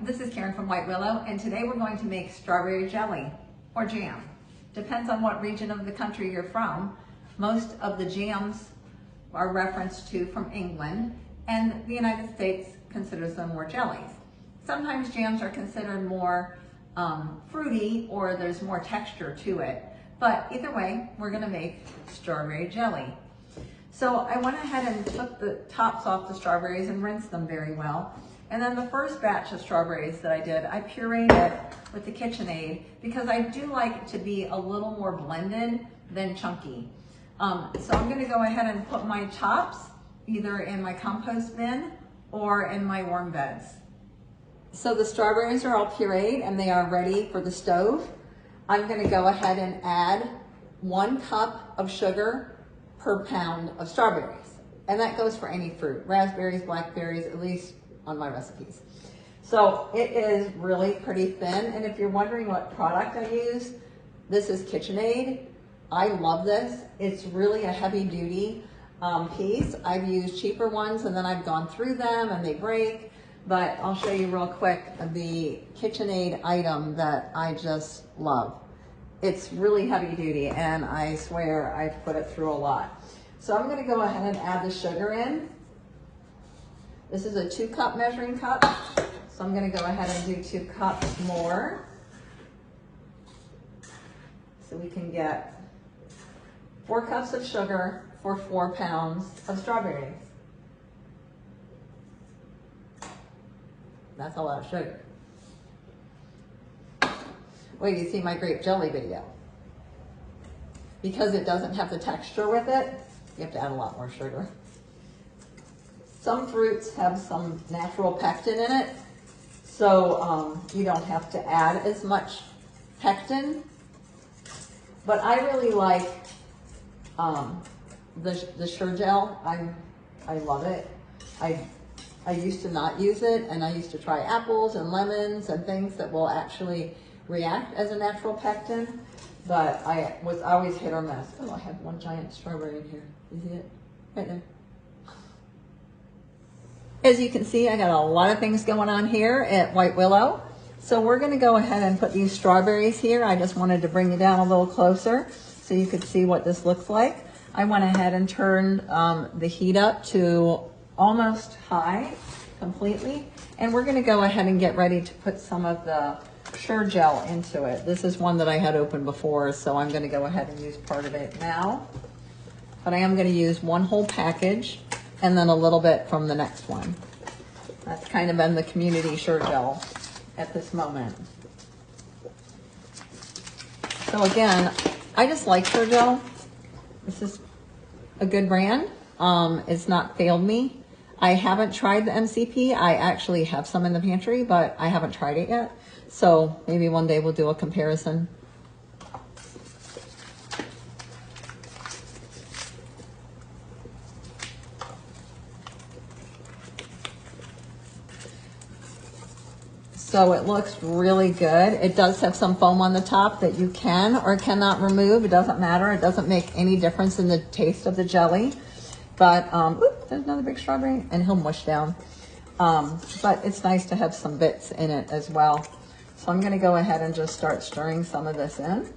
this is Karen from White Willow, and today we're going to make strawberry jelly or jam. Depends on what region of the country you're from. Most of the jams are referenced to from England, and the United States considers them more jellies. Sometimes jams are considered more fruity, or there's more texture to it. But either way, we're gonna make strawberry jelly. So I went ahead and took the tops off the strawberries and rinsed them very well. And then the first batch of strawberries that I did, I pureed it with the KitchenAid because I do like it to be a little more blended than chunky. So I'm gonna go ahead and put my tops either in my compost bin or in my worm beds. So the strawberries are all pureed and they are ready for the stove. I'm gonna go ahead and add 1 cup of sugar per pound of strawberries. And that goes for any fruit, raspberries, blackberries, at least on my recipes. So it is really pretty thin. And if you're wondering what product I use, this is KitchenAid. I love this. It's really a heavy duty piece. I've used cheaper ones and then I've gone through them and they break. But I'll show you real quick the KitchenAid item that I just love. It's really heavy duty and I swear I've put it through a lot. So I'm gonna go ahead and add the sugar in. This is a 2-cup measuring cup. So I'm gonna go ahead and do 2 cups more. So we can get 4 cups of sugar for 4 pounds of strawberries. That's a lot of sugar. Wait till you see my grape jelly video. Because it doesn't have the texture with it, you have to add a lot more sugar. Some fruits have some natural pectin in it, so you don't have to add as much pectin. But I really like the Sure-Gel. I love it. I used to not use it, and I used to try apples and lemons and things that will actually react as a natural pectin, but I was always hit or miss. Oh, I have one giant strawberry in here. You see it? Right there. As you can see, I got a lot of things going on here at White Willow. So we're gonna go ahead and put these strawberries here. I just wanted to bring you down a little closer so you could see what this looks like. I went ahead and turned the heat up to almost high completely. And we're gonna go ahead and get ready to put some of the Sure-Gel into it. This is one that I had opened before, so I'm gonna go ahead and use part of it now. But I am gonna use 1 whole package and then a little bit from the next one. That's kind of been the community Sure-Gel at this moment. So again, I just like Sure-Gel. This is a good brand. It's not failed me. I haven't tried the MCP. I actually have some in the pantry, but I haven't tried it yet. So maybe one day we'll do a comparison. So it looks really good. It does have some foam on the top that you can or cannot remove. It doesn't matter. It doesn't make any difference in the taste of the jelly. But, there's another big strawberry, and he'll mush down. But it's nice to have some bits in it as well. So I'm gonna go ahead and just start stirring some of this in.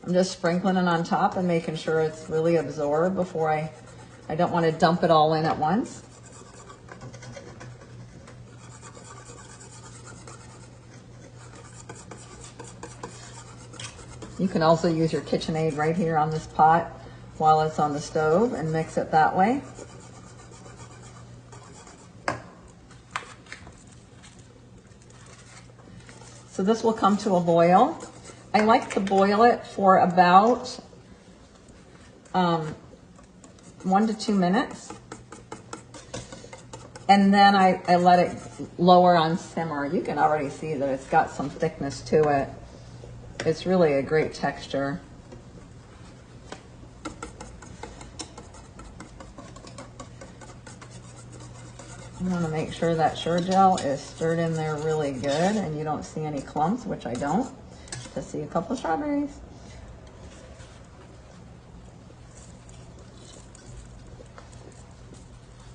I'm just sprinkling it on top and making sure it's really absorbed before I don't want to dump it all in at once. You can also use your KitchenAid right here on this pot while it's on the stove and mix it that way. So this will come to a boil. I like to boil it for about 1 to 2 minutes. And then I let it lower on simmer. You can already see that it's got some thickness to it. It's really a great texture. You want to make sure that Sure-Gel is stirred in there really good and you don't see any clumps, which I don't. Just see a couple of strawberries.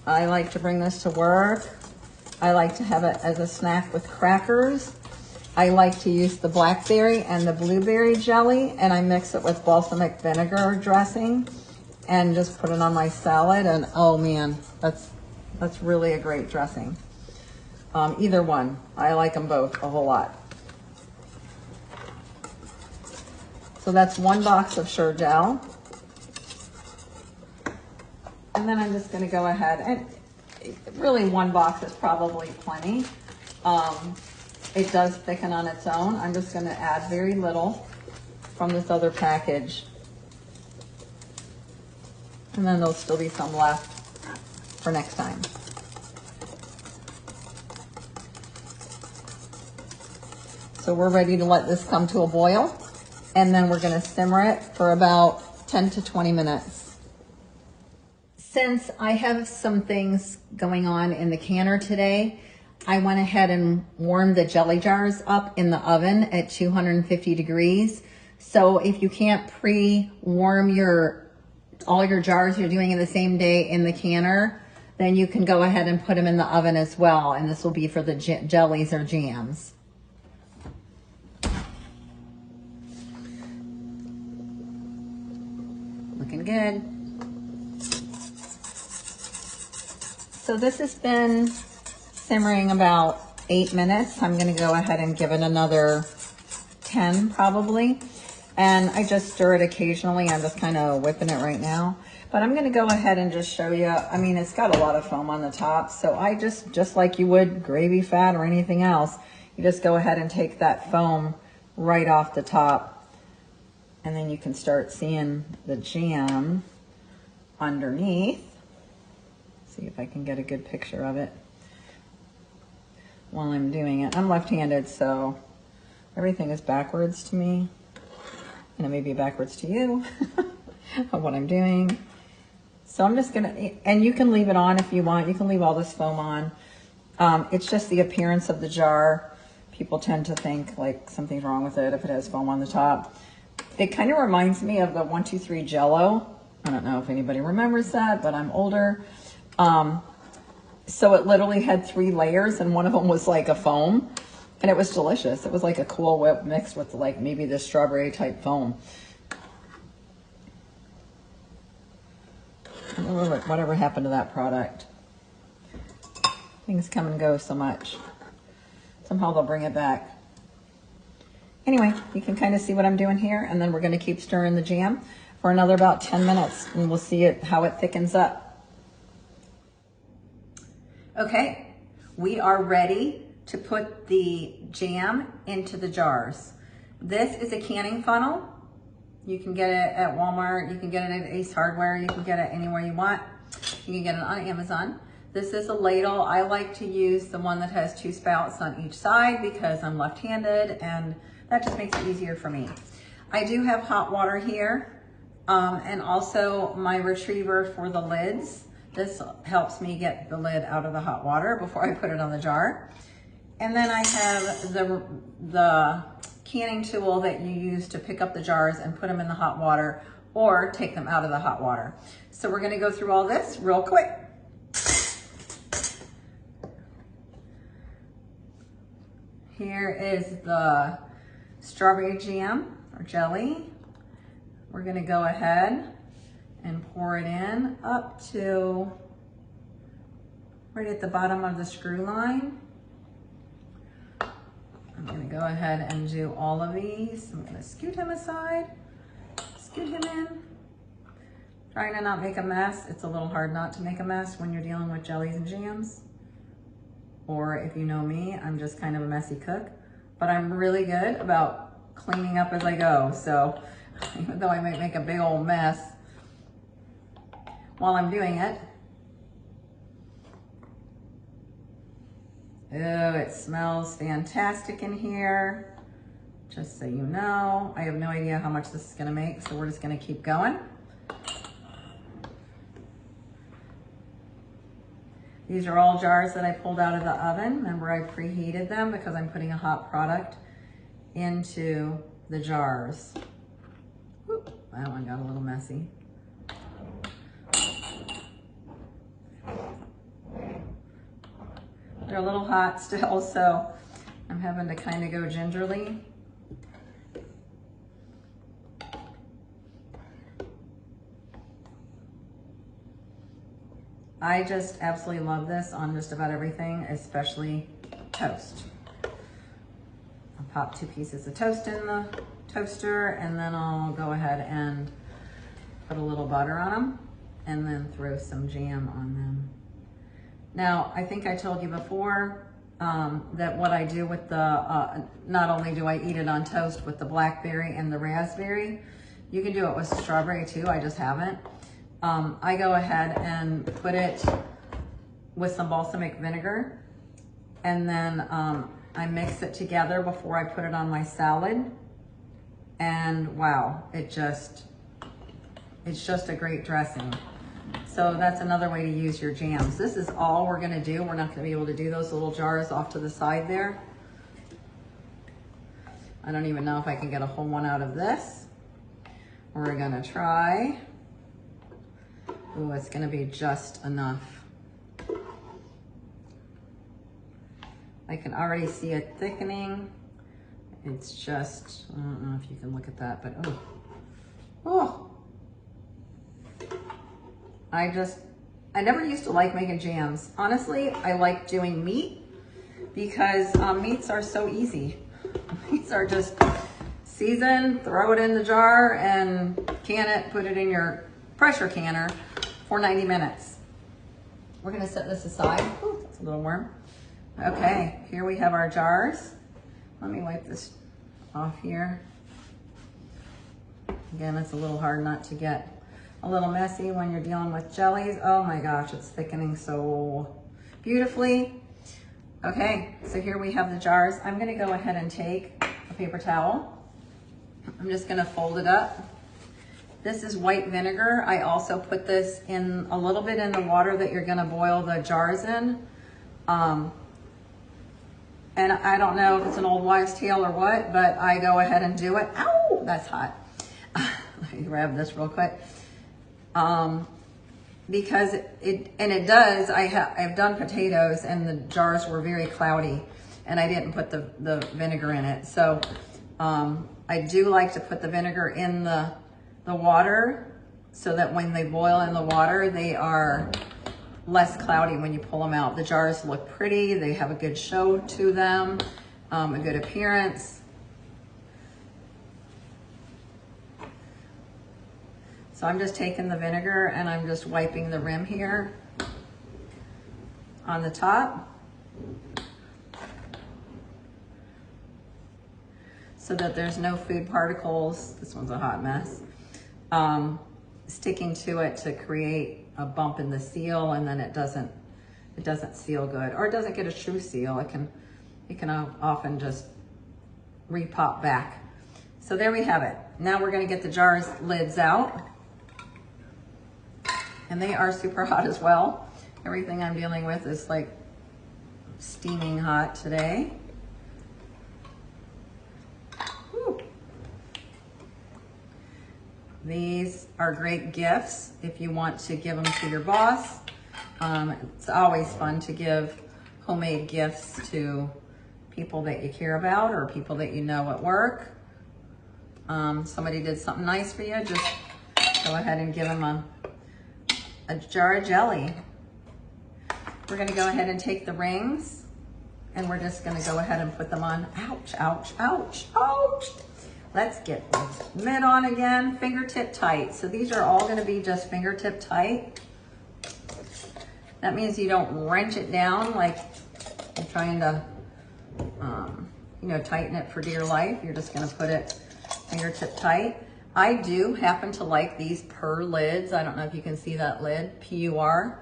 I like to bring this to work. I like to have it as a snack with crackers. I like to use the blackberry and the blueberry jelly, and I mix it with balsamic vinegar dressing and just put it on my salad. And oh man, that's really a great dressing. Either one, I like them both a whole lot. So that's 1 box of Sure-Jell. And then I'm just gonna go ahead and really 1 box is probably plenty. It does thicken on its own. I'm just gonna add very little from this other package. And then there'll still be some left for next time. So we're ready to let this come to a boil, and then we're gonna simmer it for about 10 to 20 minutes. Since I have some things going on in the canner today, I went ahead and warmed the jelly jars up in the oven at 250 degrees. So if you can't pre-warm all your jars you're doing in the same day in the canner, then you can go ahead and put them in the oven as well. And this will be for the jellies or jams. Looking good. So this has been simmering about 8 minutes. I'm gonna go ahead and give it another 10 probably. And I just stir it occasionally. I'm just kind of whipping it right now. But I'm gonna go ahead and just show you, I mean, it's got a lot of foam on the top. So I just like you would gravy fat or anything else, you just go ahead and take that foam right off the top. And then you can start seeing the jam underneath. See if I can get a good picture of it while I'm doing it. I'm left-handed, so everything is backwards to me. And it may be backwards to you of what I'm doing. So I'm just gonna, and you can leave it on if you want. You can leave all this foam on. It's just the appearance of the jar. People tend to think like something's wrong with it if it has foam on the top. It kind of reminds me of the 1, 2, 3 Jell-O. I don't know if anybody remembers that, but I'm older. So it literally had 3 layers, and one of them was like a foam, and it was delicious. It was like a Cool Whip mixed with like maybe the strawberry type foam. I don't know whatever happened to that product. Things come and go so much. Somehow they'll bring it back. Anyway, you can kind of see what I'm doing here, and then we're going to keep stirring the jam for another about 10 minutes, and we'll see how it thickens up. Okay, we are ready to put the jam into the jars. This is a canning funnel. You can get it at Walmart, you can get it at Ace Hardware, you can get it anywhere you want. You can get it on Amazon. This is a ladle. I like to use the one that has 2 spouts on each side because I'm left-handed, and that just makes it easier for me. I do have hot water here, and also my retriever for the lids. This helps me get the lid out of the hot water before I put it on the jar. And then I have the canning tool that you use to pick up the jars and put them in the hot water or take them out of the hot water. So we're gonna go through all this real quick. Here is the strawberry jam or jelly. We're gonna go ahead and pour it in up to right at the bottom of the screw line. I'm gonna go ahead and do all of these. I'm gonna scoot him aside, scoot him in. Trying to not make a mess. It's a little hard not to make a mess when you're dealing with jellies and jams. Or if you know me, I'm just kind of a messy cook, but I'm really good about cleaning up as I go. So even though I might make a big old mess while I'm doing it. Oh, it smells fantastic in here. Just so you know, I have no idea how much this is gonna make, so we're just gonna keep going. These are all jars that I pulled out of the oven. Remember, I preheated them because I'm putting a hot product into the jars. Whoop, that one got a little messy. They're a little hot still, so I'm having to kind of go gingerly. I just absolutely love this on just about everything, especially toast. I'll pop 2 pieces of toast in the toaster, and then I'll go ahead and put a little butter on them and then throw some jam on them. Now, I think I told you before that what I do with the, not only do I eat it on toast with the blackberry and the raspberry, you can do it with strawberry too, I just haven't. I go ahead and put it with some balsamic vinegar, and then I mix it together before I put it on my salad. And wow, it's just a great dressing. So that's another way to use your jams. This is all we're gonna do. We're not gonna be able to do those little jars off to the side there. I don't even know if I can get a whole one out of this. We're gonna try. Oh, it's gonna be just enough. I can already see it thickening. It's just, I don't know if you can look at that, but oh. I never used to like making jams. Honestly, I like doing meat because meats are so easy. Meats are just season, throw it in the jar and can it, put it in your pressure canner for 90 minutes. We're gonna set this aside. Ooh, that's a little warm. Okay, here we have our jars. Let me wipe this off here. Again, it's a little hard not to get a little messy when you're dealing with jellies. Oh my gosh, it's thickening so beautifully. Okay, so here we have the jars. I'm gonna go ahead and take a paper towel. I'm just gonna fold it up. This is white vinegar. I also put this in a little bit in the water that you're gonna boil the jars in. And I don't know if it's an old wives' tale or what, but I go ahead and do it. Ow, that's hot. Let me grab this real quick. Because it does, I've done potatoes and the jars were very cloudy and I didn't put the vinegar in it. So I do like to put the vinegar in the water so that when they boil in the water, they are less cloudy when you pull them out. The jars look pretty, they have a good show to them, a good appearance. So I'm just taking the vinegar and I'm just wiping the rim here on the top so that there's no food particles. This one's a hot mess. Sticking to it to create a bump in the seal, and then it doesn't seal good, or it doesn't get a true seal. It can often just repop back. So there we have it. Now we're going to get the jars lids out, and they are super hot as well. Everything I'm dealing with is like steaming hot today. These are great gifts if you want to give them to your boss. It's always fun to give homemade gifts to people that you care about or people that you know at work. Somebody did something nice for you, just go ahead and give them a jar of jelly. We're gonna go ahead and take the rings and we're just gonna go ahead and put them on. Ouch, ouch, ouch, ouch. Let's get this mitt on again, fingertip tight. So these are all gonna be just fingertip tight. That means you don't wrench it down like you're trying to, tighten it for dear life. You're just gonna put it fingertip tight. I do happen to like these purr lids. I don't know if you can see that lid, P-U-R.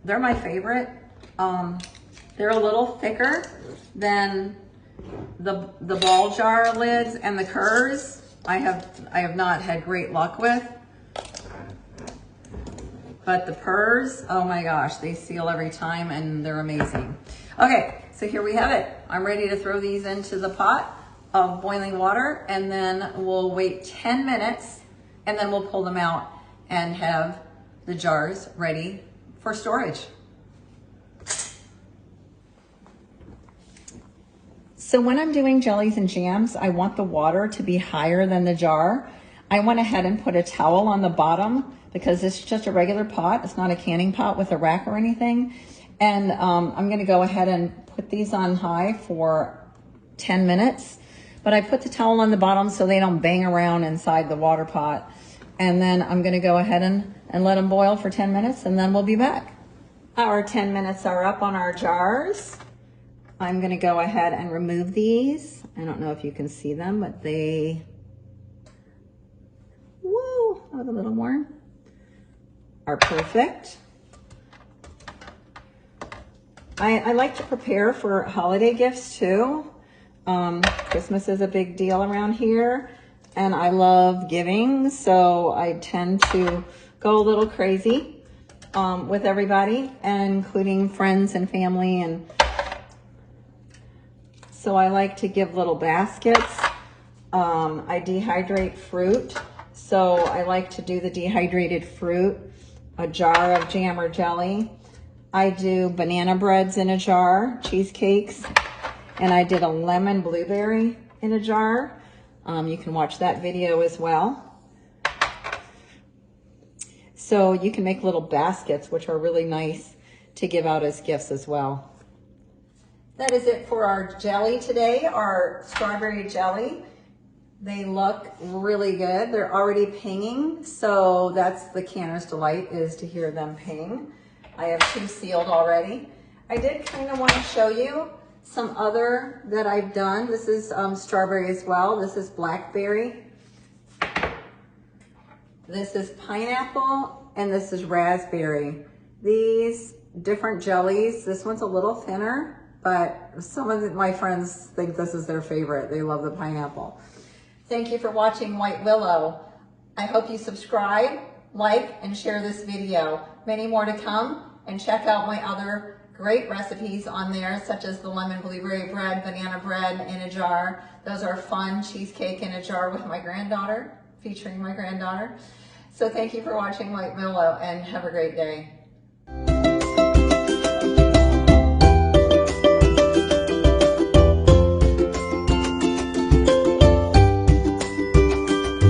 They're my favorite. They're a little thicker than the ball jar lids and the Kerrs. I have not had great luck with. But the Purrs, oh my gosh, they seal every time and they're amazing. Okay, so here we have it. I'm ready to throw these into the pot of boiling water, and then we'll wait 10 minutes and then we'll pull them out and have the jars ready for storage. So when I'm doing jellies and jams, I want the water to be higher than the jar. I went ahead and put a towel on the bottom because this is just a regular pot. It's not a canning pot with a rack or anything. And I'm gonna go ahead and put these on high for 10 minutes. But I put the towel on the bottom so they don't bang around inside the water pot. And then I'm gonna go ahead and let them boil for 10 minutes and then we'll be back. Our 10 minutes are up on our jars. I'm gonna go ahead and remove these. I don't know if you can see them, but they, whoa, that was a little more, are perfect. I like to prepare for holiday gifts too. Christmas is a big deal around here and I love giving, so I tend to go a little crazy with everybody, and including friends and family. And so I like to give little baskets. I dehydrate fruit, so I like to do the dehydrated fruit, a jar of jam or jelly. I do banana breads in a jar, cheesecakes, and I did a lemon blueberry in a jar. You can watch that video as well. So you can make little baskets, which are really nice to give out as gifts as well. That is it for our jelly today, our strawberry jelly. They look really good. They're already pinging, so that's the canner's delight, is to hear them ping. I have 2 sealed already. I did kind of want to show you some other that I've done. This is strawberry as well. This is blackberry. This is pineapple, and this is raspberry. These different jellies, this one's a little thinner, but some of my friends think this is their favorite. They love the pineapple. Thank you for watching White Willow. I hope you subscribe, like, and share this video. Many more to come, and check out my other great recipes on there, such as the lemon blueberry bread, banana bread in a jar. Those are fun. Cheesecake in a jar with my granddaughter, featuring my granddaughter. So thank you for watching White Willow, and have a great day.